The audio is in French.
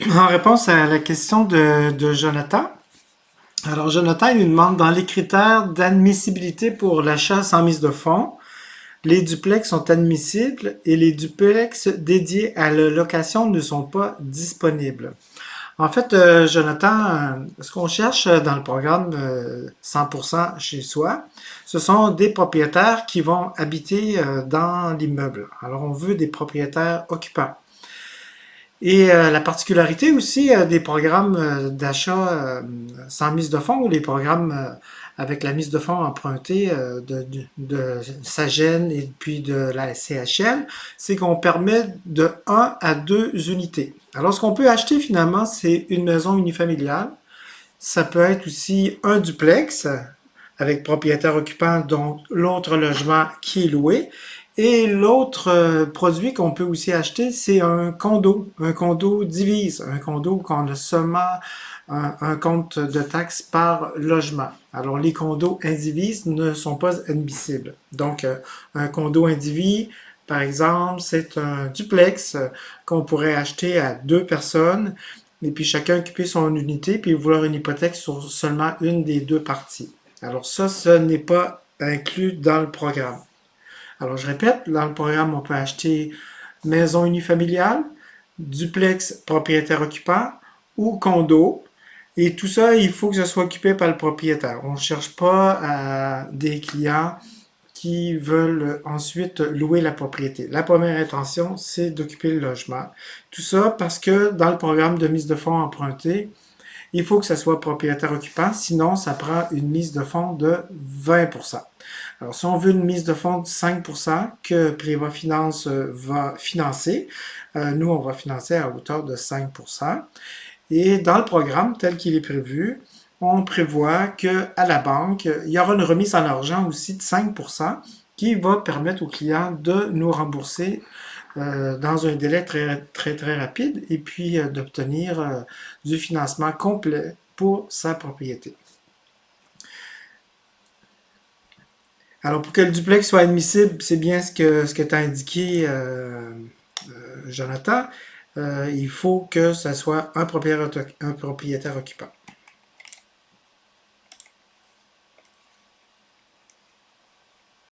En réponse à la question de Jonathan, alors Jonathan il nous demande dans les critères d'admissibilité pour l'achat sans mise de fonds, les duplex sont admissibles et les duplex dédiés à la location ne sont pas disponibles. En fait, Jonathan, ce qu'on cherche dans le programme 100% chez soi, ce sont des propriétaires qui vont habiter dans l'immeuble. Alors, on veut des propriétaires occupants. Et la particularité aussi des programmes d'achat sans mise de fonds ou les programmes avec la mise de fonds empruntée de Sagene et puis de la CHL, c'est qu'on permet de 1 à 2 unités. Alors, ce qu'on peut acheter finalement, c'est une maison unifamiliale. Ça peut être aussi un duplex avec propriétaire occupant, donc l'autre logement qui est loué. Et l'autre produit qu'on peut aussi acheter, c'est un condo divise, un condo qu'on a seulement un compte de taxes par logement. Alors les condos indivises ne sont pas admissibles. Donc un condo indivis, par exemple, c'est un duplex qu'on pourrait acheter à 2 personnes et puis chacun occuper son unité puis vouloir une hypothèque sur seulement une des 2 parties. Alors ça, ce n'est pas inclus dans le programme. Alors je répète, dans le programme, on peut acheter maison unifamiliale, duplex propriétaire occupant ou condo. Et tout ça, il faut que ce soit occupé par le propriétaire. On ne cherche pas à des clients qui veulent ensuite louer la propriété. La première intention, c'est d'occuper le logement. Tout ça parce que dans le programme de mise de fonds emprunté, il faut que ça soit propriétaire occupant, sinon ça prend une mise de fonds de 20%. Alors, si on veut une mise de fonds de 5% que Prévost Finance va financer, nous, on va financer à hauteur de 5%. Et dans le programme tel qu'il est prévu, on prévoit qu'à la banque, il y aura une remise en argent aussi de 5% qui va permettre aux clients de nous rembourser dans un délai très rapide et puis d'obtenir du financement complet pour sa propriété. Alors pour que le duplex soit admissible, c'est bien ce que tu as indiqué, Jonathan. Il faut que ce soit un propriétaire occupant.